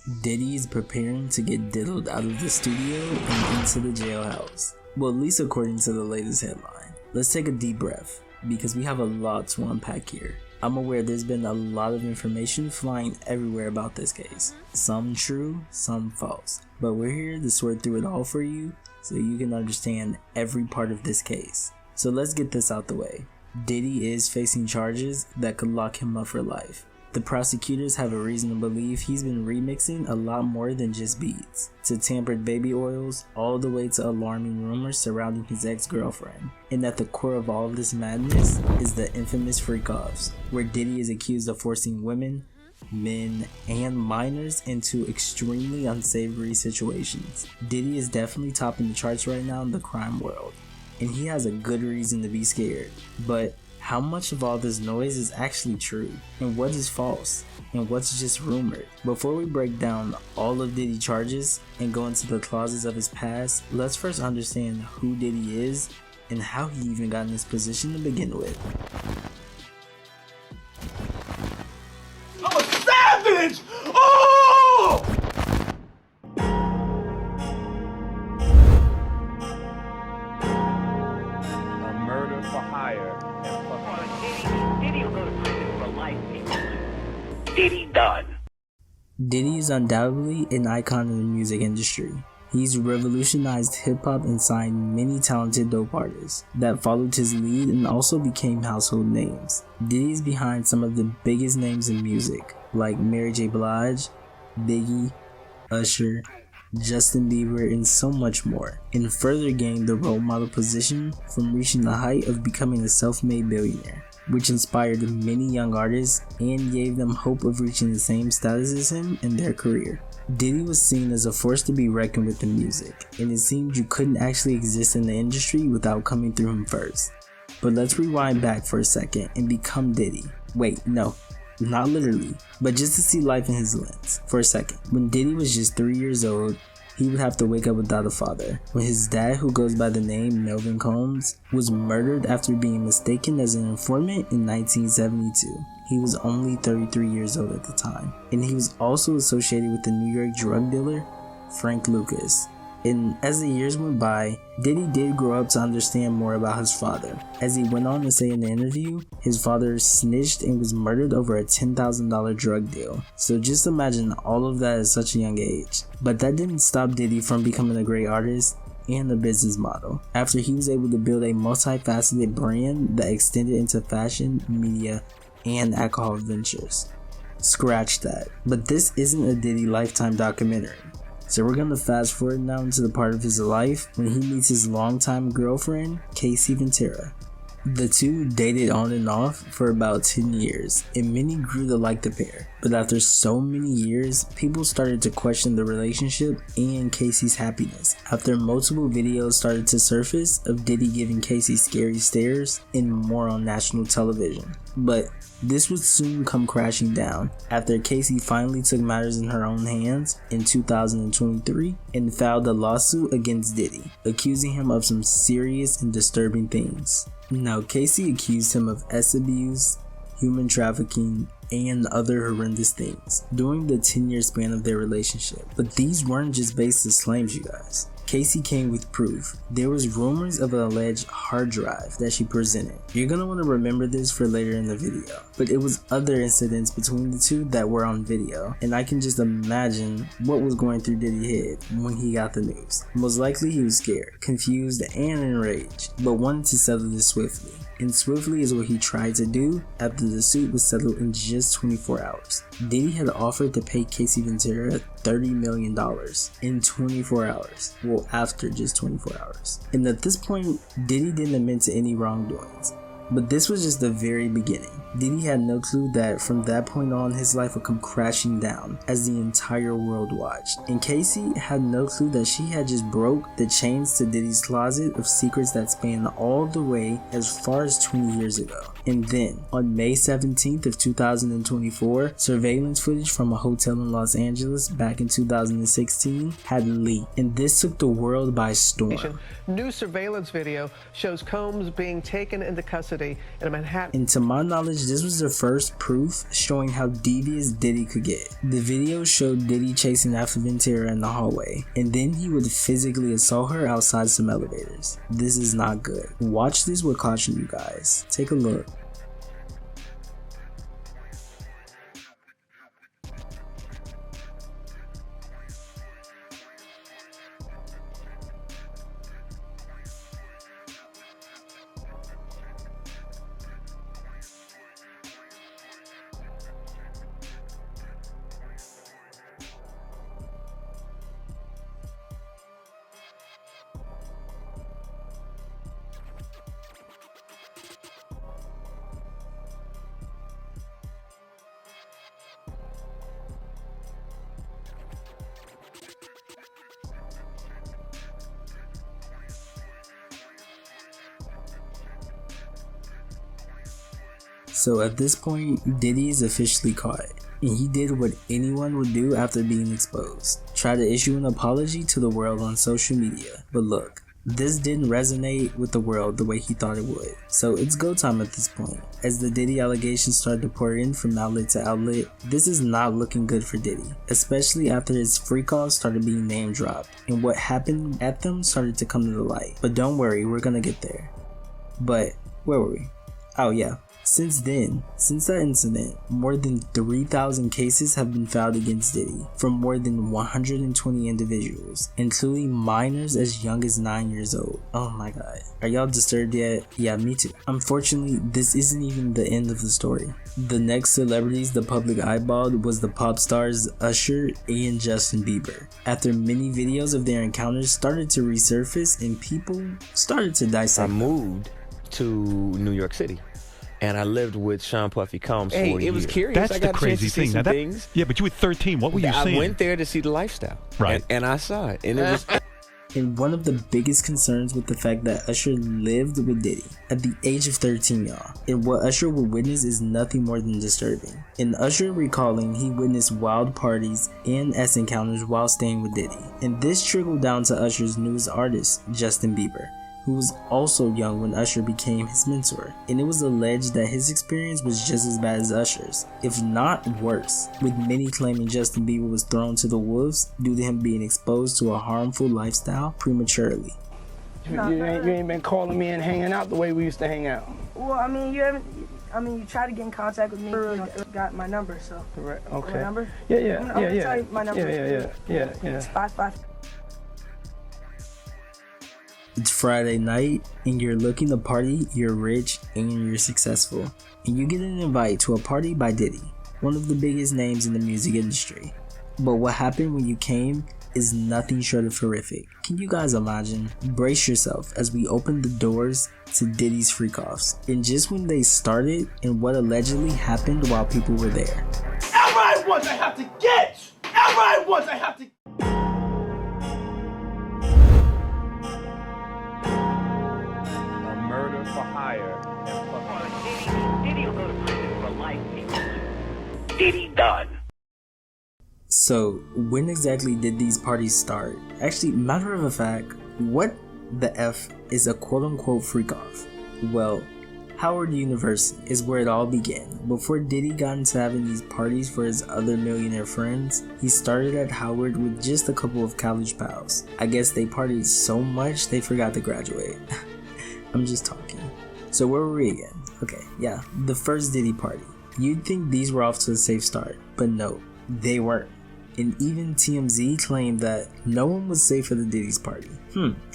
Diddy is preparing to get diddled out of the studio and into the jailhouse. Well, at least according to the latest headline. Let's take a deep breath, because we have a lot to unpack here. I'm aware there's been a lot of information flying everywhere about this case. Some true, some false. But we're here to sort through it all for you, so you can understand every part of this case. So let's get this out the way. Diddy is facing charges that could lock him up for life. The prosecutors have a reason to believe he's been remixing a lot more than just beats, to tampered baby oils, all the way to alarming rumors surrounding his ex-girlfriend. And at the core of all of this madness is the infamous Freakouts, where Diddy is accused of forcing women, men, and minors into extremely unsavory situations. Diddy is definitely topping the charts right now in the crime world, and he has a good reason to be scared. But how much of all this noise is actually true, and what is false, and what's just rumored? Before we break down all of Diddy's charges and go into the closets of his past, let's first understand who Diddy is and how he even got in this position to begin with. I'm a savage! Oh! A murder for hire. Diddy will go to prison for life, people. Diddy done. Diddy is undoubtedly an icon in the music industry. He's revolutionized hip-hop and signed many talented dope artists that followed his lead and also became household names. Diddy is behind some of the biggest names in music, like Mary J. Blige, Biggie, Usher, Justin Bieber, and so much more, and further gained the role model position from reaching the height of becoming a self-made billionaire, which inspired many young artists and gave them hope of reaching the same status as him in their career. Diddy was seen as a force to be reckoned with in music, and it seemed you couldn't actually exist in the industry without coming through him first. But let's rewind back for a second and become Diddy. Wait, no, not literally, but just to see life in his lens for a second. When Diddy was just 3 years old, he would have to wake up without a father, when his dad, who goes by the name Melvin Combs, was murdered after being mistaken as an informant in 1972. He was only 33 years old at the time, and he was also associated with the New York drug dealer Frank Lucas. And as the years went by, Diddy did grow up to understand more about his father. As he went on to say in the interview, his father snitched and was murdered over a $10,000 drug deal. So just imagine all of that at such a young age. But that didn't stop Diddy from becoming a great artist and a business model, after he was able to build a multifaceted brand that extended into fashion, media, and alcohol ventures. Scratch that. But this isn't a Diddy Lifetime documentary. So we're gonna fast forward now into the part of his life when he meets his longtime girlfriend, Casey Ventura. The two dated on and off for about 10 years, and many grew to like the pair. But after so many years, people started to question the relationship and Casey's happiness, after multiple videos started to surface of Diddy giving Casey scary stares and more on national television. But this would soon come crashing down after Casey finally took matters in her own hands in 2023 and filed a lawsuit against Diddy, accusing him of some serious and disturbing things. Now, Casey accused him of sex abuse, human trafficking, and other horrendous things during the 10-year span of their relationship. But these weren't just baseless claims, you guys. Casey came with proof. There was rumors of an alleged hard drive that she presented. You're gonna want to remember this for later in the video. But it was other incidents between the two that were on video, and I can just imagine what was going through Diddy's head when he got the news. Most likely he was scared, confused, and enraged, but wanted to settle this swiftly. And swiftly is what he tried to do after the suit was settled in just 24 hours. Diddy had offered to pay Casey Ventura $30 million in 24 hours. Well, after just 24 hours. And at this point, Diddy didn't admit to any wrongdoings. But this was just the very beginning. Diddy had no clue that from that point on his life would come crashing down as the entire world watched. And Casey had no clue that she had just broke the chains to Diddy's closet of secrets that span all the way as far as 20 years ago. And then, on May 17th of 2024, surveillance footage from a hotel in Los Angeles back in 2016 had leaked. And this took the world by storm. New surveillance video shows Combs being taken into custody University in Manhattan. And to my knowledge, this was the first proof showing how devious Diddy could get. The video showed Diddy chasing after Ventura in the hallway, and then he would physically assault her outside some elevators. This is not good. Watch this with caution, you guys. Take a look. So at this point, Diddy is officially caught, and he did what anyone would do after being exposed. Try to issue an apology to the world on social media. But look, this didn't resonate with the world the way he thought it would. So it's go time at this point. As the Diddy allegations start to pour in from outlet to outlet, this is not looking good for Diddy, especially after his Freakout started being name dropped, and what happened at them started to come to the light. But don't worry, we're gonna get there. But where were we? Oh yeah. Since that incident, more than 3,000 cases have been filed against Diddy from more than 120 individuals, including minors as young as 9 years old. Oh my god. Are y'all disturbed yet? Yeah, me too. Unfortunately, this isn't even the end of the story. The next celebrities the public eyeballed was the pop stars Usher and Justin Bieber. After many videos of their encounters started to resurface and people started to dissect. I moved to New York City. And I lived with Sean Puffy Combs for a year. It was curious. That's I got the crazy a chance to see thing. some things. Yeah, but you were 13. What were you seeing? I went there to see the lifestyle. Right. And I saw it. And it was... And one of the biggest concerns with the fact that Usher lived with Diddy at the age of 13, y'all. And what Usher would witness is nothing more than disturbing. And Usher recalling he witnessed wild parties and S encounters while staying with Diddy. And this trickled down to Usher's newest artist, Justin Bieber, who was also young when Usher became his mentor, and it was alleged that his experience was just as bad as Usher's, if not worse, with many claiming Justin Bieber was thrown to the wolves due to him being exposed to a harmful lifestyle prematurely. You ain't been calling me and hanging out the way we used to hang out. Well, I mean, you haven't. I mean, you tried to get in contact with me. You got my number, so. Right. Okay. My number? Yeah. I'm gonna tell you my number. Yeah. It's 55. It's Friday night, and you're looking to party, you're rich, and you're successful. And you get an invite to a party by Diddy, one of the biggest names in the music industry. But what happened when you came is nothing short of horrific. Can you guys imagine? Brace yourself as we open the doors to Diddy's freak-offs. And just when they started, and what allegedly happened while people were there. Everybody wants I have to get! Everybody wants I have to... Murder for hire. Diddy will go to prison for life. Diddy done. So, when exactly did these parties start? Actually, matter of fact, what the F is a quote-unquote freak-off? Well, Howard University is where it all began. Before Diddy got into having these parties for his other millionaire friends, he started at Howard with just a couple of college pals. I guess they partied so much they forgot to graduate. I'm just talking. So where were we again? Okay, yeah, the first Diddy party. You'd think these were off to a safe start, but no, they weren't. And even TMZ claimed that no one was safe at the Diddy's party.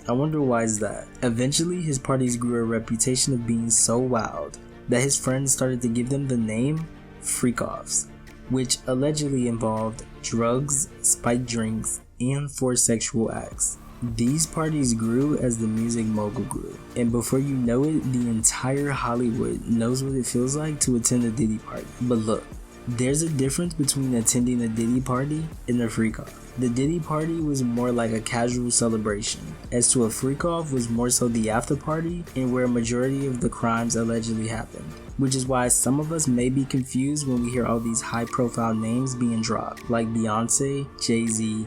I wonder why is that? Eventually, his parties grew a reputation of being so wild that his friends started to give them the name Freak-Offs, which allegedly involved drugs, spiked drinks, and forced sexual acts. These parties grew as the music mogul grew, and before you know it, the entire Hollywood knows what it feels like to attend a Diddy party. But look, there's a difference between attending a Diddy party and a freak-off. The Diddy party was more like a casual celebration, as to a freak-off was more so the after party and where a majority of the crimes allegedly happened. Which is why some of us may be confused when we hear all these high-profile names being dropped, like Beyonce, Jay-Z,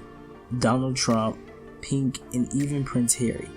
Donald Trump, Pink, and even Prince Harry.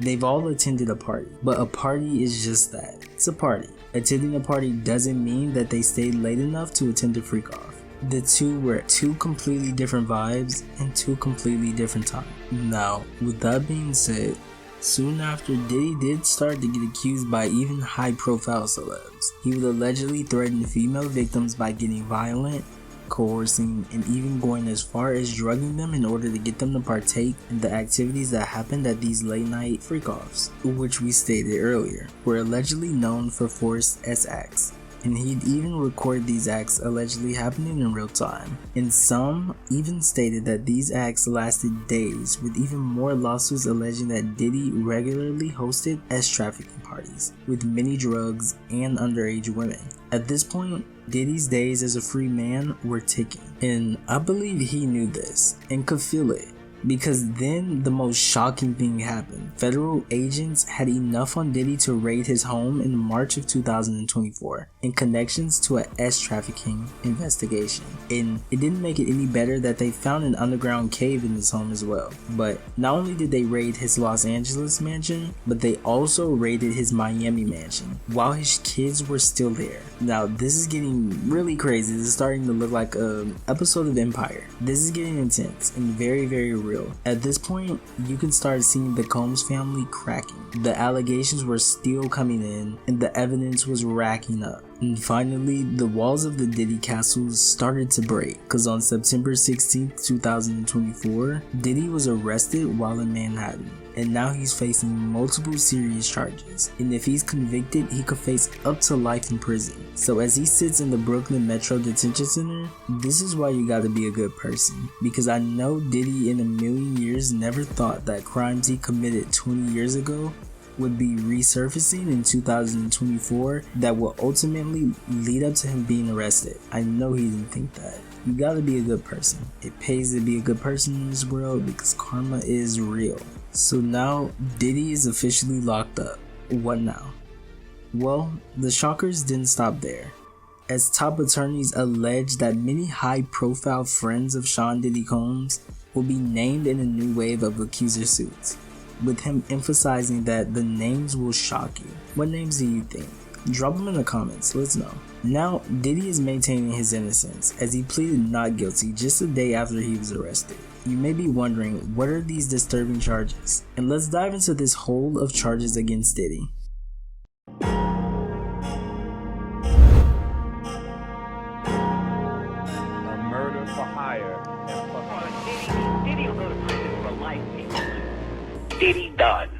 They've all attended a party, but a party is just that. It's a party. Attending a party doesn't mean that they stayed late enough to attend a freak off. The two were two completely different vibes and two completely different times. Now, with that being said, soon after, Diddy did start to get accused by even high-profile celebs. He would allegedly threaten female victims by getting violent, coercing, and even going as far as drugging them in order to get them to partake in the activities that happened at these late-night freak-offs, which we stated earlier, were allegedly known for forced acts. And he'd even record these acts allegedly happening in real time. And some even stated that these acts lasted days, with even more lawsuits alleging that Diddy regularly hosted trafficking parties with many drugs and underage women. At this point, Diddy's days as a free man were ticking, and I believe he knew this and could feel it. Because then the most shocking thing happened. Federal agents had enough on Diddy to raid his home in March of 2024 in connections to a trafficking investigation. And it didn't make it any better that they found an underground cave in his home as well. But not only did they raid his Los Angeles mansion, but they also raided his Miami mansion while his kids were still there. Now this is getting really crazy. This is starting to look like an episode of Empire. This is getting intense and very, very real. At this point, you can start seeing the Combs family cracking. The allegations were still coming in and the evidence was racking up. And finally, the walls of the Diddy castles started to break, because on September 16, 2024, Diddy was arrested while in Manhattan. And now he's facing multiple serious charges. And if he's convicted, he could face up to life in prison. So as he sits in the Brooklyn Metro Detention Center, this is why you gotta be a good person. Because I know Diddy in a million years never thought that crimes he committed 20 years ago would be resurfacing in 2024 that will ultimately lead up to him being arrested. I know he didn't think that. You gotta be a good person. It pays to be a good person in this world because karma is real. So now Diddy is officially locked up. What now? Well, the shockers didn't stop there, as top attorneys allege that many high-profile friends of Sean Diddy Combs will be named in a new wave of accuser suits, with him emphasizing that the names will shock you. What names do you think? Drop them in the comments, let's know. Now, Diddy is maintaining his innocence as he pleaded not guilty just a day after he was arrested. You may be wondering, what are these disturbing charges? And let's dive into this whole of charges against Diddy. Murder for hire and Diddy will go to prison for life. Diddy done.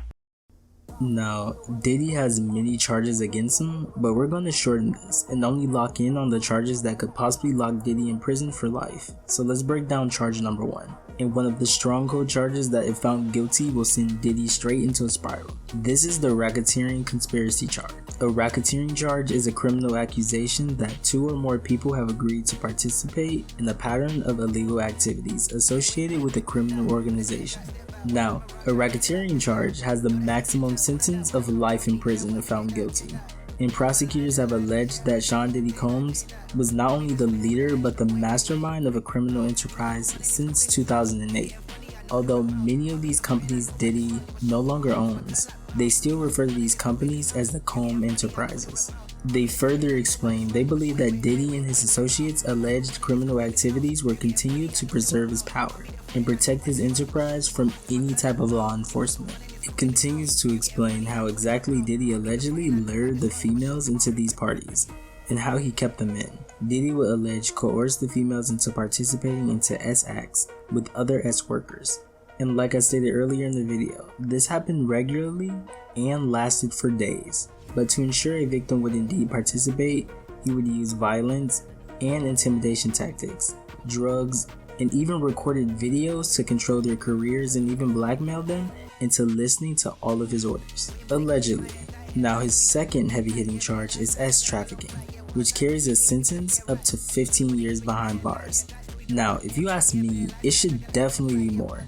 Now, Diddy has many charges against him, but we're going to shorten this and only lock in on the charges that could possibly lock Diddy in prison for life. So let's break down charge number 1. And one of the stronghold charges that if found guilty will send Diddy straight into a spiral. This is the racketeering conspiracy charge. A racketeering charge is a criminal accusation that 2 or more people have agreed to participate in a pattern of illegal activities associated with a criminal organization. Now, a racketeering charge has the maximum sentence of life in prison if found guilty, and prosecutors have alleged that Sean Diddy Combs was not only the leader but the mastermind of a criminal enterprise since 2008. Although many of these companies Diddy no longer owns, they still refer to these companies as the Combs Enterprises. They further explain they believe that Diddy and his associates' alleged criminal activities were continued to preserve his power and protect his enterprise from any type of law enforcement. It continues to explain how exactly Diddy allegedly lured the females into these parties and how he kept them in. Diddy would allege coerce the females into participating into acts with other workers. And like I stated earlier in the video, this happened regularly and lasted for days. But to ensure a victim would indeed participate, he would use violence and intimidation tactics, drugs, and even recorded videos to control their careers and even blackmail them into listening to all of his orders. Allegedly. Now his second heavy-hitting charge is trafficking, which carries a sentence up to 15 years behind bars. Now, if you ask me, it should definitely be more.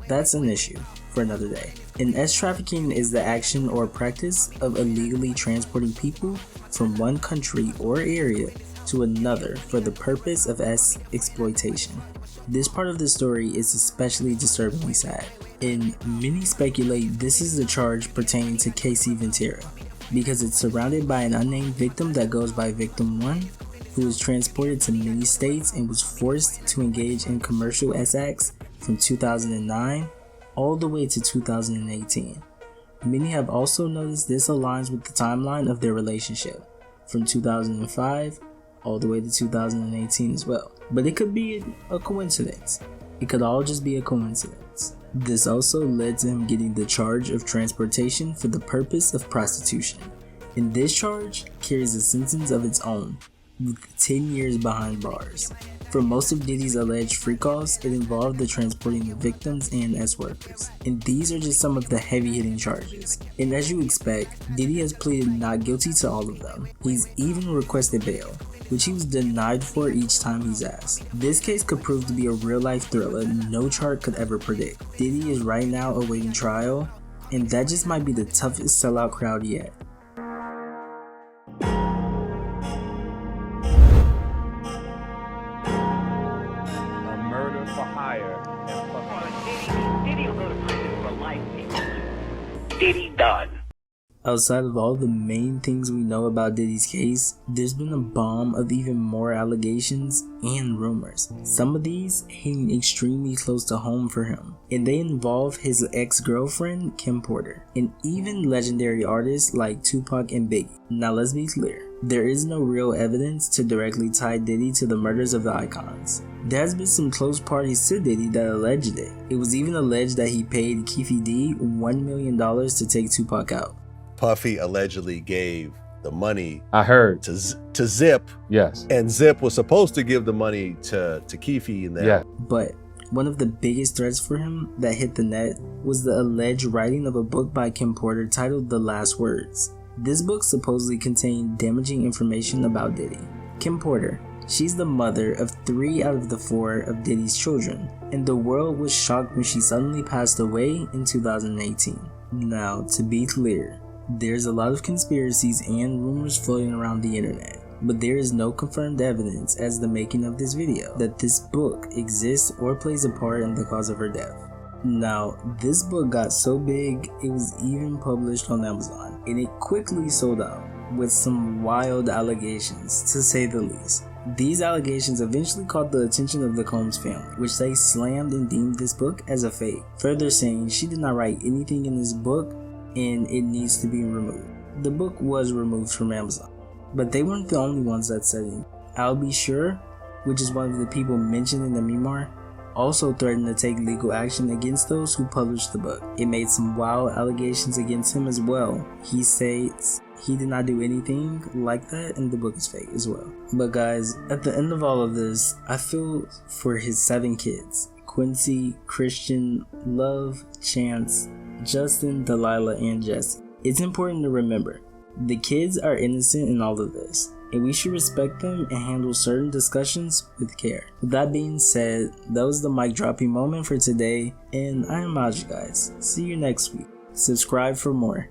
That's an issue for another day. And trafficking is the action or practice of illegally transporting people from one country or area to another for the purpose of exploitation. This part of the story is especially disturbingly sad, and many speculate this is the charge pertaining to Casey Ventura, because it's surrounded by an unnamed victim that goes by Victim 1, who was transported to many states and was forced to engage in commercial sex acts from 2009 all the way to 2018. Many have also noticed this aligns with the timeline of their relationship, from 2005 all the way to 2018 as well. But it could be a coincidence. It could all just be a coincidence. This also led to him getting the charge of transportation for the purpose of prostitution. And this charge carries a sentence of its own, with 10 years behind bars. For most of Diddy's alleged freak-offs, it involved the transporting of victims and workers. And these are just some of the heavy-hitting charges. And as you expect, Diddy has pleaded not guilty to all of them. He's even requested bail, which he was denied for each time he's asked. This case could prove to be a real-life thriller no chart could ever predict. Diddy is right now awaiting trial, and that just might be the toughest sellout crowd yet. Diddy will go to prison for life. Diddy done. Outside of all the main things we know about Diddy's case, there's been a bomb of even more allegations and rumors. Some of these hitting extremely close to home for him, and they involve his ex-girlfriend Kim Porter, and even legendary artists like Tupac and Biggie. Now let's be clear, there is no real evidence to directly tie Diddy to the murders of the icons. There has been some close parties to Diddy that alleged it. It was even alleged that he paid Keefe D $1 million to take Tupac out. Puffy allegedly gave the money I heard to Zip. Yes. And Zip was supposed to give the money to Keefe and them. Yeah. But one of the biggest threats for him that hit the net was the alleged writing of a book by Kim Porter titled The Last Words. This book supposedly contained damaging information about Diddy. Kim Porter, she's the mother of 3 out of the 4 of Diddy's children, and the world was shocked when she suddenly passed away in 2018. Now, to be clear, there's a lot of conspiracies and rumors floating around the internet, but there is no confirmed evidence as the making of this video that this book exists or plays a part in the cause of her death. Now, this book got so big, it was even published on Amazon, and it quickly sold out, with some wild allegations, to say the least. These allegations eventually caught the attention of the Combs family, which they slammed and deemed this book as a fake, further saying she did not write anything in this book and it needs to be removed. The book was removed from Amazon, but they weren't the only ones that said it. I'll Be Sure, which is one of the people mentioned in the memoir, also threatened to take legal action against those who published the book. It made some wild allegations against him as well. He states he did not do anything like that and the book is fake as well. But guys, at the end of all of this, I feel for his 7 kids: Quincy, Christian, Love, Chance, Justin, Delilah, and Jesse. It's important to remember, the kids are innocent in all of this, and we should respect them and handle certain discussions with care. With that being said, that was the mic dropping moment for today, and I am out, you guys. See you next week. Subscribe for more.